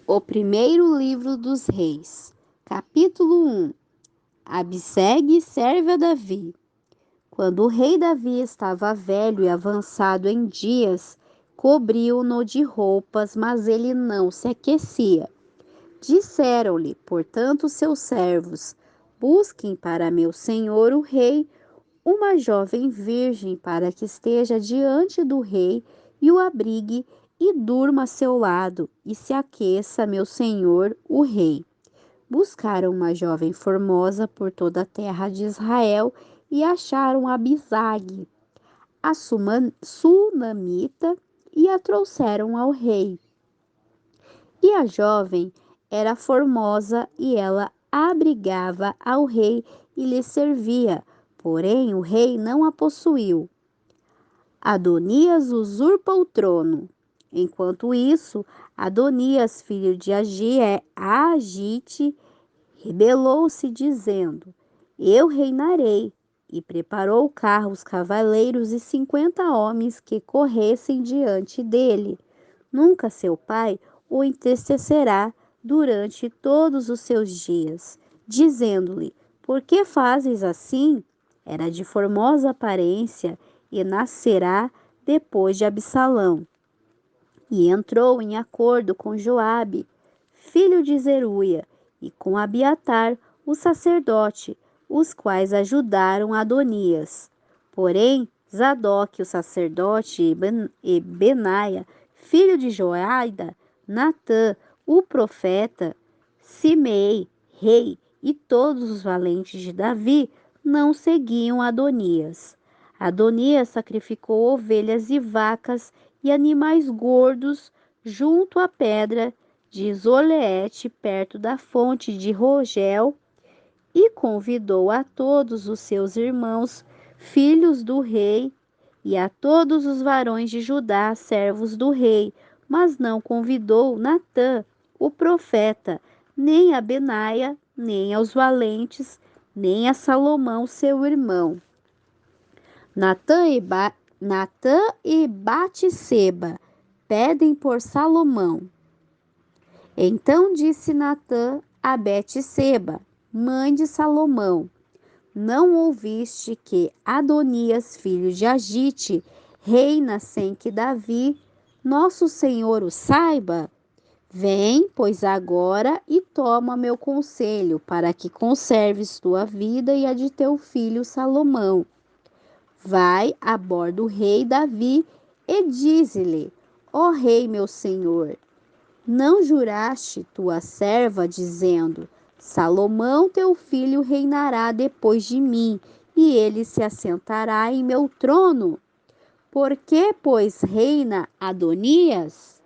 O primeiro livro dos reis, capítulo 1. Absegue serve a Davi. Quando o rei Davi estava velho e avançado em dias, cobriu-no de roupas, mas ele não se aquecia. Disseram-lhe, portanto, seus servos: busquem para meu senhor o rei uma jovem virgem para que esteja diante do rei e o abrigue e durma a seu lado e se aqueça meu senhor o rei. Buscaram uma jovem formosa por toda a terra de Israel e acharam Abisag, a sunamita, e a trouxeram ao rei. E a jovem era formosa e ela abrigava ao rei e lhe servia, porém o rei não a possuiu. Adonias usurpa o trono. Enquanto isso, Adonias, filho de Agite, rebelou-se, dizendo: Eu reinarei. E preparou carros, cavaleiros e 50 homens que corressem diante dele. Nunca seu pai o entristecerá durante todos os seus dias, dizendo-lhe: Por que fazes assim? Era de formosa aparência e nascerá depois de Absalão. E entrou em acordo com Joabe, filho de Zeruia, e com Abiatar, o sacerdote, os quais ajudaram Adonias. Porém, Zadok, o sacerdote, e Benaia, filho de Joiada, Natã, o profeta, Simei, rei, e todos os valentes de Davi não seguiam Adonias. Adonias sacrificou ovelhas e vacas e animais gordos junto à pedra de Zoleete, perto da fonte de Rogel, e convidou a todos os seus irmãos, filhos do rei, e a todos os varões de Judá, servos do rei, mas não convidou Natã, o profeta, nem a Benaia, nem aos valentes, nem a Salomão, seu irmão. Natã e Batseba pedem por Salomão. Então disse Natã a Betseba, mãe de Salomão: Não ouviste que Adonias, filho de Agite, reina sem que Davi, nosso senhor, o saiba? Vem, pois, agora e toma meu conselho, para que conserves tua vida e a de teu filho Salomão. Vai a bordo do rei Davi e dize-lhe: Ó rei, meu senhor, não juraste tua serva, dizendo: Salomão teu filho reinará depois de mim, e ele se assentará em meu trono? Por que, pois, reina Adonias?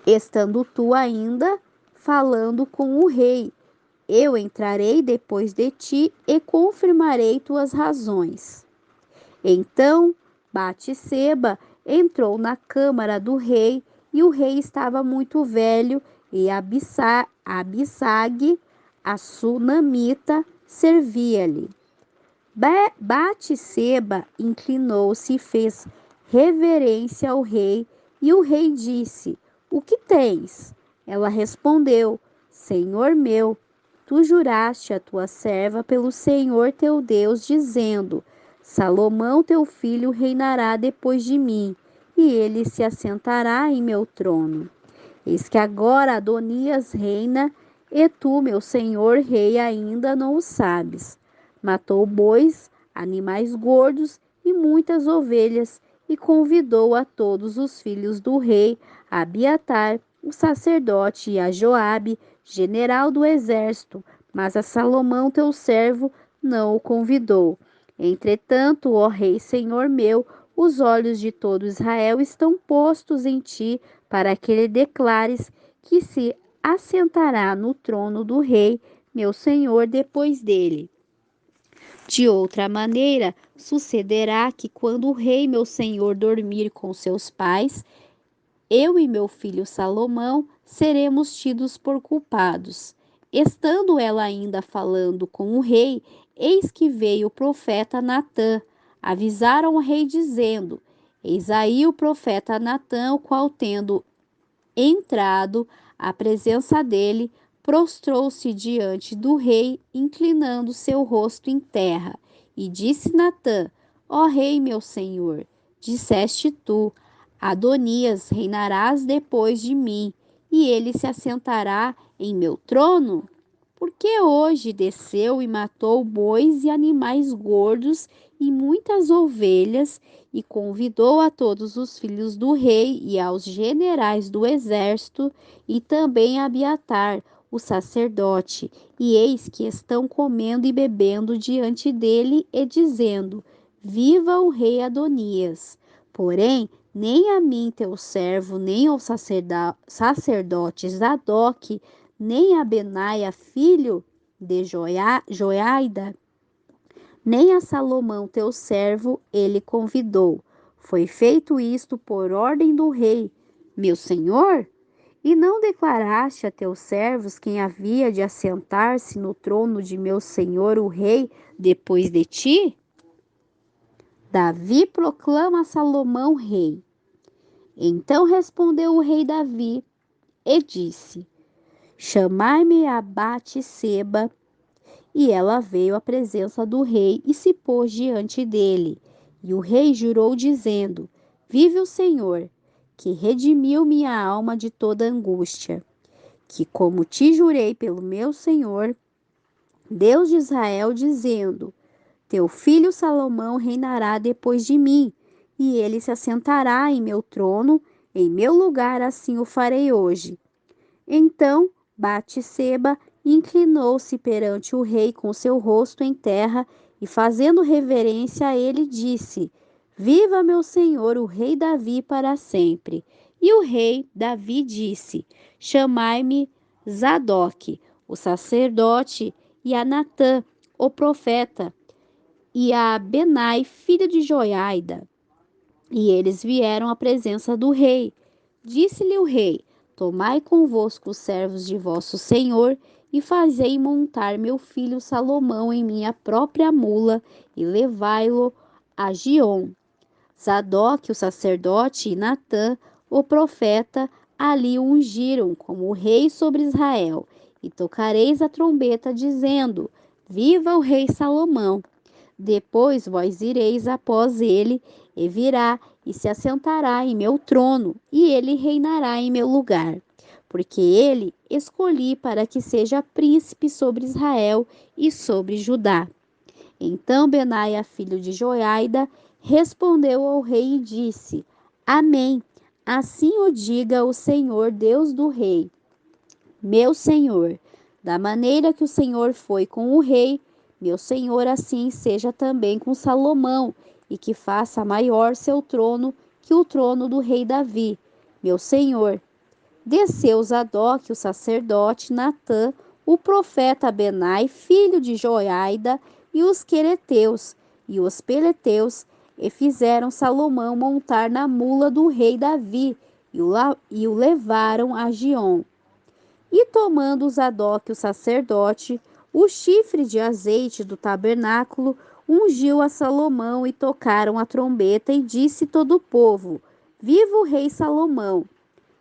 Estando tu ainda falando com o rei, eu entrarei depois de ti e confirmarei tuas razões. Então Batseba entrou na câmara do rei, e o rei estava muito velho, e Abisag, a sunamita, servia-lhe. Batseba inclinou-se e fez reverência ao rei, e o rei disse: O que tens? Ela respondeu: Senhor meu, tu juraste a tua serva pelo Senhor teu Deus, dizendo: Salomão teu filho reinará depois de mim, e ele se assentará em meu trono. Eis que agora Adonias reina, e tu, meu senhor rei, ainda não o sabes. Matou bois, animais gordos e muitas ovelhas, e convidou a todos os filhos do rei, a Abiatar, o sacerdote, e a Joabe, general do exército, mas a Salomão teu servo não o convidou. Entretanto, ó rei, senhor meu, os olhos de todo Israel estão postos em ti, para que lhe declares que se assentará no trono do rei, meu senhor, depois dele. De outra maneira, sucederá que quando o rei, meu senhor, dormir com seus pais, eu e meu filho Salomão seremos tidos por culpados. Estando ela ainda falando com o rei, eis que veio o profeta Natã. Avisaram o rei dizendo: Eis aí o profeta Natã, o qual, tendo entrado à presença dele, prostrou-se diante do rei, inclinando seu rosto em terra. E disse Natã: Ó rei, meu senhor, disseste tu: Adonias reinarás depois de mim, e ele se assentará em meu trono? Porque hoje desceu e matou bois e animais gordos e muitas ovelhas, e convidou a todos os filhos do rei e aos generais do exército, e também a Abiatar, o sacerdote. E eis que estão comendo e bebendo diante dele e dizendo: Viva o rei Adonias! Porém, nem a mim, teu servo, nem ao sacerdote Zadok, nem a Benaia, filho de Joiada, nem a Salomão, teu servo, ele convidou. Foi feito isto por ordem do rei, meu senhor? E não declaraste a teus servos quem havia de assentar-se no trono de meu senhor o rei depois de ti? Davi proclama a Salomão rei. Então respondeu o rei Davi e disse: Chamai-me a Batseba. E ela veio à presença do rei e se pôs diante dele. E o rei jurou, dizendo: Vive o Senhor, que redimiu minha alma de toda angústia, que como te jurei pelo meu Senhor, Deus de Israel, dizendo: Teu filho Salomão reinará depois de mim, e ele se assentará em meu trono, em meu lugar, assim o farei hoje. Então Batseba inclinou-se perante o rei com seu rosto em terra e, fazendo reverência a ele, disse: Viva meu senhor, o rei Davi, para sempre. E o rei Davi disse: Chamai-me Zadok, o sacerdote, e a Natã, o profeta, e a Benai, filho de Joiada. E eles vieram à presença do rei. Disse-lhe o rei: Tomai convosco os servos de vosso senhor e fazei montar meu filho Salomão em minha própria mula e levai-lo a Giom. Zadok, o sacerdote, e Natã, o profeta, ali o ungiram como rei sobre Israel. E tocareis a trombeta, dizendo: Viva o rei Salomão! Depois vós ireis após ele, e virá e se assentará em meu trono, e ele reinará em meu lugar. Porque ele escolhi para que seja príncipe sobre Israel e sobre Judá. Então Benaia, filho de Joiada, respondeu ao rei e disse: Amém. Assim o diga o Senhor, Deus do rei, meu senhor. Da maneira que o Senhor foi com o rei, meu senhor, assim seja também com Salomão, e que faça maior seu trono que o trono do rei Davi, meu senhor. Desceu Zadok, o sacerdote, Natã, o profeta Benai, filho de Joiada, e os quereteus e os peleteus, e fizeram Salomão montar na mula do rei Davi, e o levaram a Giom. E tomando Zadok, o sacerdote, o chifre de azeite do tabernáculo, ungiu a Salomão, e tocaram a trombeta, e disse todo o povo: Viva o rei Salomão!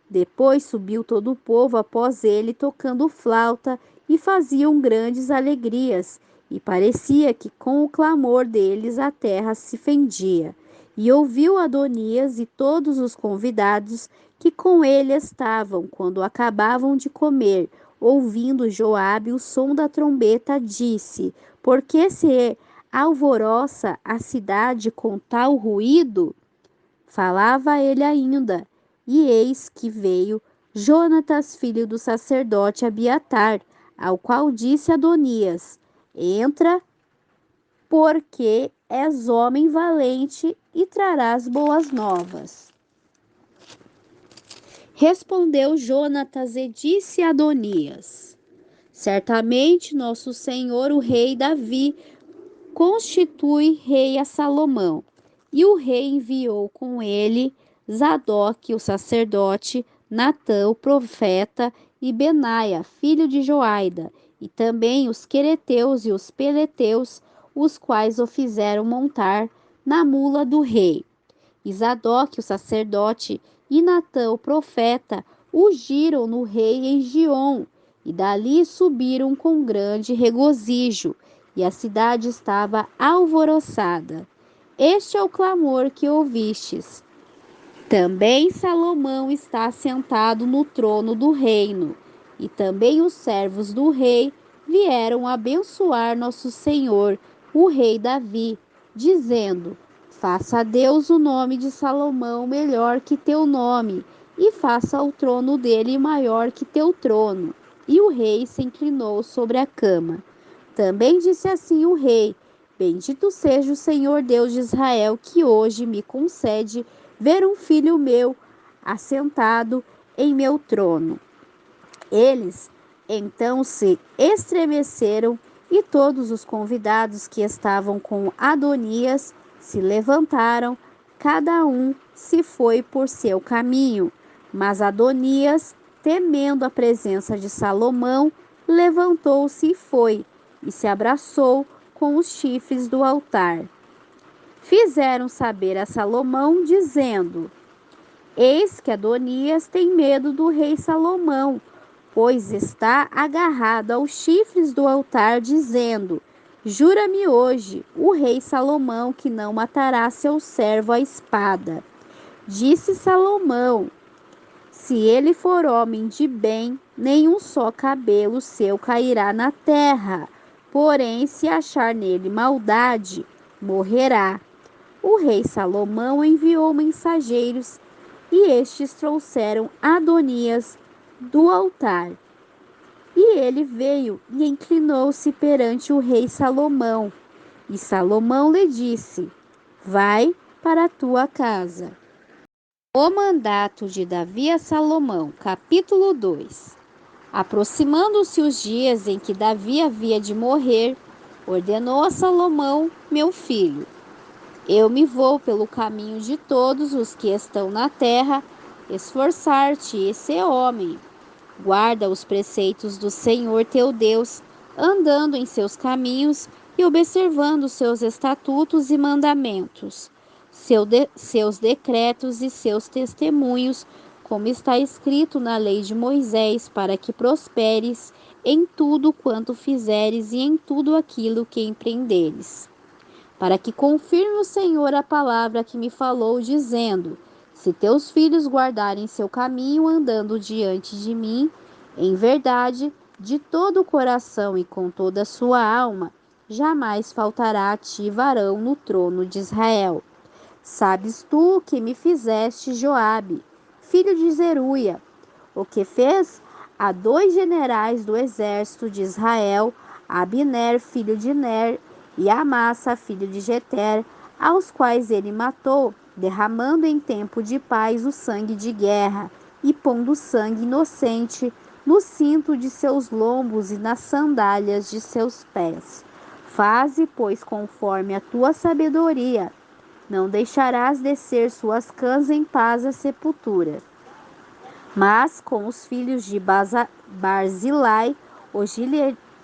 Depois subiu todo o povo após ele, tocando flauta, e faziam grandes alegrias, e parecia que com o clamor deles a terra se fendia. E ouviu Adonias e todos os convidados que com ele estavam, quando acabavam de comer, ouvindo Joabe o som da trombeta, disse: Por que se alvoroça a cidade com tal ruído? Falava ele ainda, e eis que veio Jonatas, filho do sacerdote Abiatar, ao qual disse Adonias: Entra, porque és homem valente e trarás boas novas. Respondeu Jonatas e disse a Adonias: Certamente nosso senhor o rei Davi constitui rei a Salomão. E o rei enviou com ele Zadok, o sacerdote, Natã, o profeta, e Benaia, filho de Joiada, e também os quereteus e os peleteus, os quais o fizeram montar na mula do rei. E Zadok, o sacerdote, e Natã, o profeta, ungiram no rei em Giom, e dali subiram com grande regozijo, e a cidade estava alvoroçada. Este é o clamor que ouvistes. Também Salomão está sentado no trono do reino, e também os servos do rei vieram abençoar nosso Senhor, o rei Davi, dizendo: Faça a Deus o nome de Salomão melhor que teu nome, e faça o trono dele maior que teu trono. E o rei se inclinou sobre a cama. Também disse assim o rei: Bendito seja o Senhor Deus de Israel, que hoje me concede ver um filho meu assentado em meu trono. Eles então se estremeceram, e todos os convidados que estavam com Adonias se levantaram, cada um se foi por seu caminho. Mas Adonias, temendo a presença de Salomão, levantou-se e foi, e se abraçou com os chifres do altar. Fizeram saber a Salomão, dizendo: Eis que Adonias tem medo do rei Salomão, pois está agarrado aos chifres do altar, dizendo: Jura-me hoje, o rei Salomão, que não matará seu servo à espada. Disse Salomão: Se ele for homem de bem, nenhum só cabelo seu cairá na terra. Porém, se achar nele maldade, morrerá. O rei Salomão enviou mensageiros, e estes trouxeram Adonias do altar. E ele veio e inclinou-se perante o rei Salomão. E Salomão lhe disse: Vai para a tua casa. O mandato de Davi a Salomão, capítulo 2. Aproximando-se os dias em que Davi havia de morrer, ordenou a Salomão: Meu filho, eu me vou pelo caminho de todos os que estão na terra, esforçar-te e ser homem. Guarda os preceitos do Senhor teu Deus, andando em seus caminhos e observando seus estatutos e mandamentos, seus decretos e seus testemunhos, como está escrito na lei de Moisés, para que prosperes em tudo quanto fizeres e em tudo aquilo que empreenderes. Para que confirme o Senhor a palavra que me falou, dizendo: Se teus filhos guardarem seu caminho, andando diante de mim, em verdade, de todo o coração e com toda a sua alma, jamais faltará a ti varão no trono de Israel. Sabes tu o que me fizeste, Joabe, filho de Zeruia, o que fez a 2 generais do exército de Israel, Abner, filho de Ner, e Amassa, filho de Jeter, aos quais ele matou, derramando em tempo de paz o sangue de guerra, e pondo sangue inocente no cinto de seus lombos e nas sandálias de seus pés. Faze, pois, conforme a tua sabedoria. Não deixarás descer suas cãs em paz à sepultura. Mas com os filhos de Barzilai, o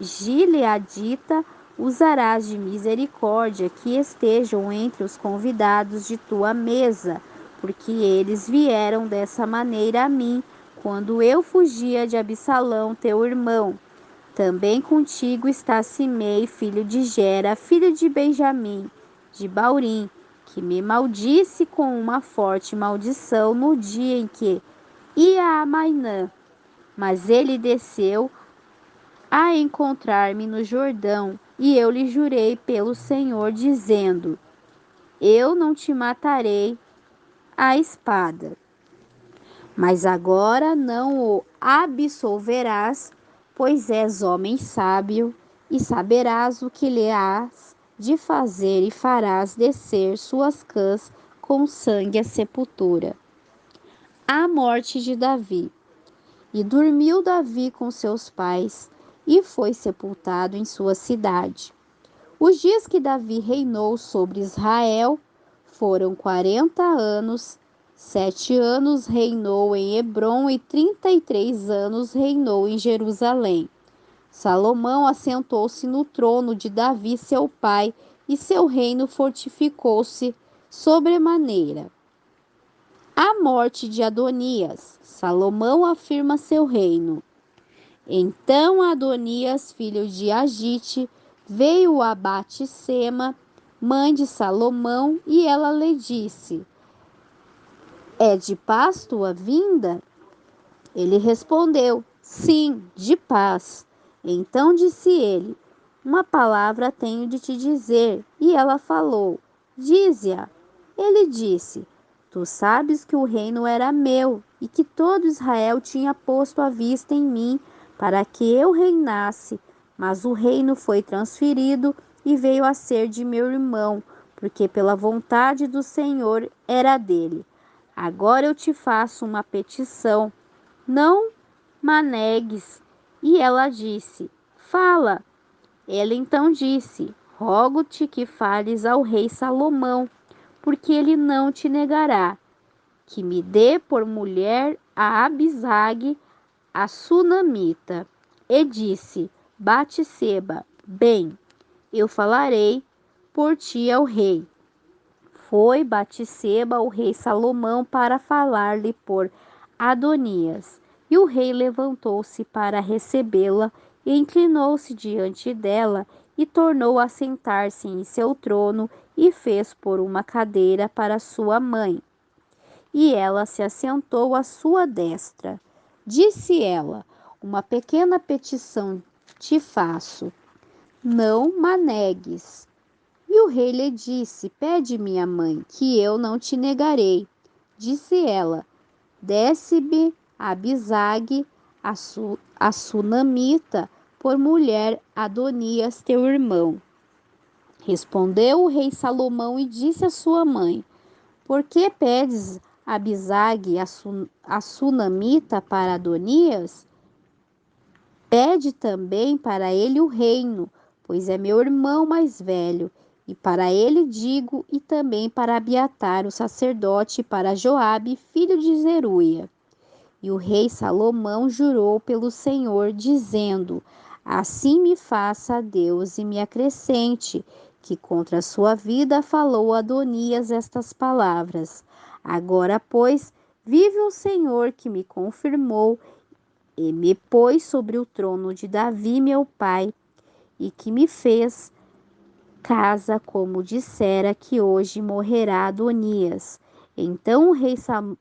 gileadita, usarás de misericórdia, que estejam entre os convidados de tua mesa, porque eles vieram dessa maneira a mim, quando eu fugia de Absalão, teu irmão. Também contigo está Simei, filho de Gera, filho de Benjamim, de Baurim, que me maldisse com uma forte maldição no dia em que ia a Mainã. Mas ele desceu a encontrar-me no Jordão, e eu lhe jurei pelo Senhor, dizendo: Eu não te matarei à espada. Mas agora não o absolverás, pois és homem sábio, e saberás o que lhe hás de fazer, e farás descer suas cãs com sangue à sepultura. A morte de Davi. E dormiu Davi com seus pais, e foi sepultado em sua cidade. Os dias que Davi reinou sobre Israel foram 40 anos. 7 anos reinou em Hebrom e 33 anos reinou em Jerusalém. Salomão assentou-se no trono de Davi seu pai, e seu reino fortificou-se sobremaneira. A morte de Adonias. Salomão afirma seu reino. Então Adonias, filho de Agite, veio a Batsema, mãe de Salomão, e ela lhe disse: É de paz tua vinda? Ele respondeu: Sim, de paz. Então disse ele: Uma palavra tenho de te dizer. E ela falou: Dize-a. Ele disse: Tu sabes que o reino era meu e que todo Israel tinha posto a vista em mim para que eu reinasse, mas o reino foi transferido e veio a ser de meu irmão, porque pela vontade do Senhor era dele. Agora eu te faço uma petição, não manegues. E ela disse: Fala. Ele então disse: Rogo-te que fales ao rei Salomão, porque ele não te negará, que me dê por mulher a Abisag, a sunamita. E disse Batseba: Bem, eu falarei por ti ao rei. Foi Batseba ao rei Salomão para falar-lhe por Adonias. E o rei levantou-se para recebê-la e inclinou-se diante dela e tornou a sentar-se em seu trono e fez pôr uma cadeira para sua mãe. E ela se assentou à sua destra. Disse ela: Uma pequena petição te faço, não manegues. E o rei lhe disse: Pede, minha mãe, que eu não te negarei. Disse ela: Desce-me Abisag, a sunamita, por mulher Adonias, teu irmão. Respondeu o rei Salomão e disse à sua mãe: Por que pedes Abisag, a sunamita, para Adonias? Pede também para ele o reino, pois é meu irmão mais velho. E para ele digo, e também para Abiatar, o sacerdote, e para Joabe, filho de Zeruia. E o rei Salomão jurou pelo Senhor, dizendo: Assim me faça Deus e me acrescente, que contra a sua vida falou Adonias estas palavras. Agora, pois, vive o Senhor que me confirmou e me pôs sobre o trono de Davi, meu pai, e que me fez casa como dissera que hoje morrerá Adonias. Então o rei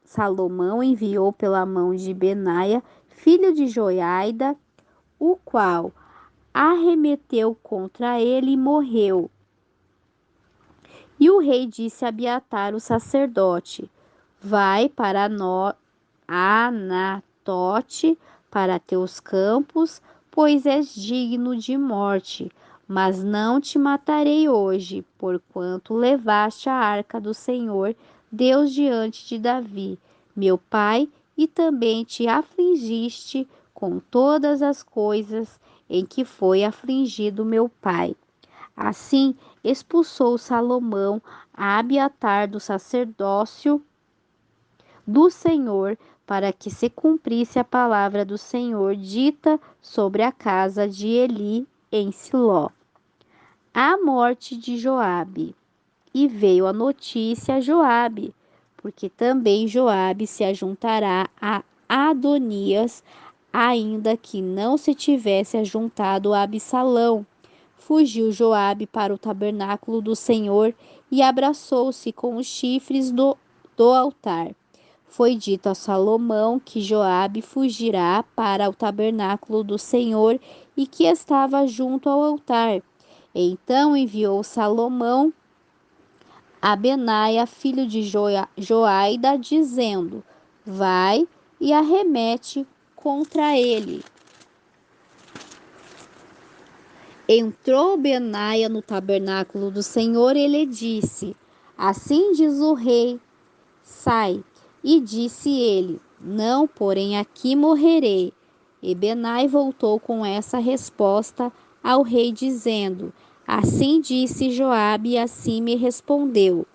Salomão enviou pela mão de Benaia, filho de Joiada, o qual arremeteu contra ele e morreu. E o rei disse a Abiatar, o sacerdote: Vai para Anatote, para teus campos, pois és digno de morte. Mas não te matarei hoje, porquanto levaste a arca do Senhor, Deus, diante de Davi, meu pai, e também te afligiste com todas as coisas em que foi afligido meu pai. Assim expulsou Salomão a Abiatar do sacerdócio do Senhor, para que se cumprisse a palavra do Senhor dita sobre a casa de Eli em Siló. A morte de Joabe. E veio a notícia a Joabe, porque também Joabe se ajuntará a Adonias, ainda que não se tivesse ajuntado a Absalão. Fugiu Joabe para o tabernáculo do Senhor e abraçou-se com os chifres do altar. Foi dito a Salomão que Joabe fugirá para o tabernáculo do Senhor e que estava junto ao altar. Então enviou Salomão a Benaia, filho de Joaida, dizendo: Vai e arremete contra ele. Entrou Benaia no tabernáculo do Senhor e ele disse: Assim diz o rei, sai. E disse ele: Não, porém aqui morrerei. E Benai voltou com essa resposta ao rei, dizendo: Assim disse Joabe, e assim me respondeu.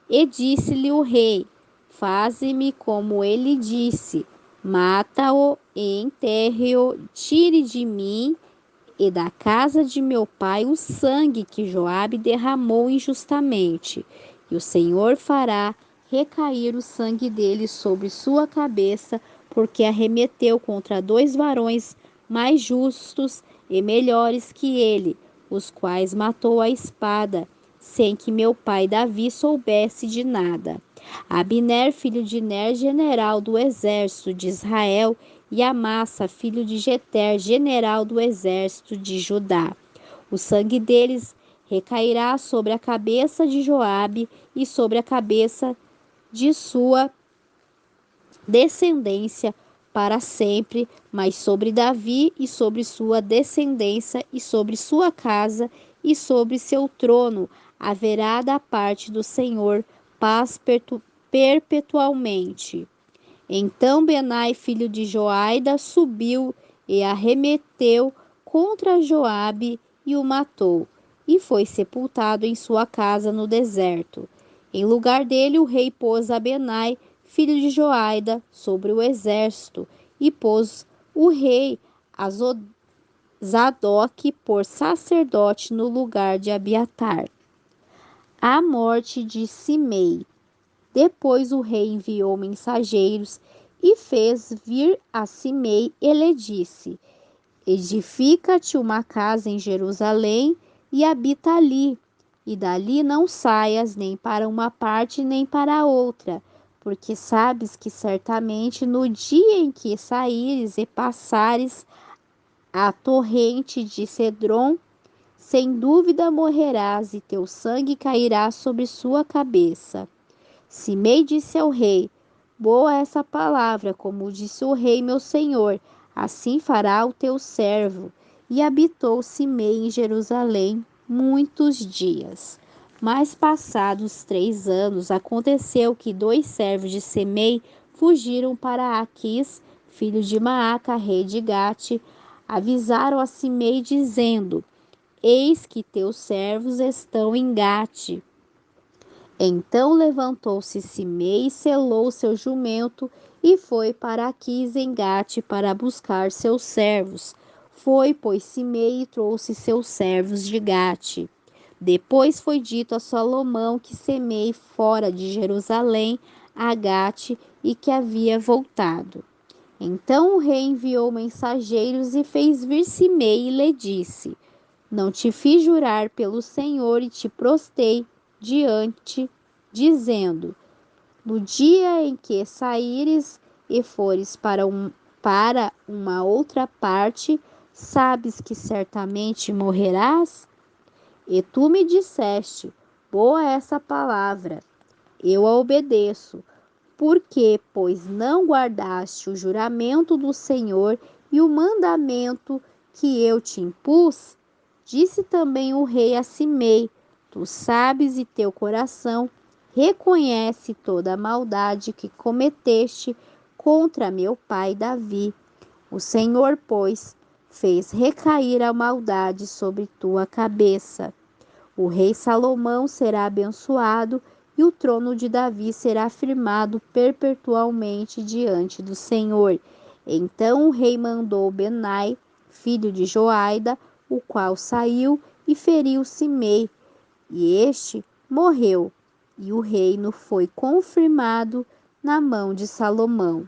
E disse-lhe o rei: Faze-me como ele disse, mata-o e enterre-o, tire de mim e da casa de meu pai o sangue que Joabe derramou injustamente, e o Senhor fará recair o sangue dele sobre sua cabeça, porque arremeteu contra 2 varões mais justos e melhores que ele, os quais matou à espada, sem que meu pai Davi soubesse de nada. Abner, filho de Ner, general do exército de Israel, e Amassa, filho de Jeter, general do exército de Judá. O sangue deles recairá sobre a cabeça de Joabe e sobre a cabeça de sua descendência para sempre, mas sobre Davi e sobre sua descendência e sobre sua casa e sobre seu trono haverá da parte do Senhor paz perpetualmente. Então Benai, filho de Joaida, subiu e arremeteu contra Joabe e o matou, e foi sepultado em sua casa no deserto. Em lugar dele, o rei pôs a Benai, filho de Joaida, sobre o exército, e pôs o rei a Zadok por sacerdote no lugar de Abiatar. A morte de Simei. Depois o rei enviou mensageiros e fez vir a Simei e lhe disse: Edifica-te uma casa em Jerusalém e habita ali, e dali não saias nem para uma parte nem para a outra, porque sabes que certamente no dia em que saíres e passares a torrente de Cedron, sem dúvida morrerás e teu sangue cairá sobre sua cabeça. Simei disse ao rei: Boa essa palavra, como disse o rei meu senhor, assim fará o teu servo. E habitou Simei em Jerusalém muitos dias. Mas passados 3 anos, aconteceu que 2 servos de Simei fugiram para Aquis, filho de Maaca, rei de Gate. Avisaram a Simei, dizendo: Eis que teus servos estão em Gate. Então levantou-se Simei, selou seu jumento e foi para Aquis em Gate para buscar seus servos. Foi, pois, Simei e trouxe seus servos de Gate. Depois foi dito a Salomão que Simei fora de Jerusalém a Gate e que havia voltado. Então o rei enviou mensageiros e fez vir Simei e lhe disse: Não te fiz jurar pelo Senhor e te prostei diante, dizendo: No dia em que saíres e fores para uma outra parte, sabes que certamente morrerás? E tu me disseste: Boa essa palavra, eu a obedeço. Porque, pois não guardaste o juramento do Senhor e o mandamento que eu te impus? Disse também o rei a Simei: Tu sabes e teu coração reconhece toda a maldade que cometeste contra meu pai Davi. O Senhor, pois, fez recair a maldade sobre tua cabeça. O rei Salomão será abençoado e o trono de Davi será firmado perpetualmente diante do Senhor. Então o rei mandou Benai, filho de Joaida, o qual saiu e feriu Simei, e este morreu, e o reino foi confirmado na mão de Salomão.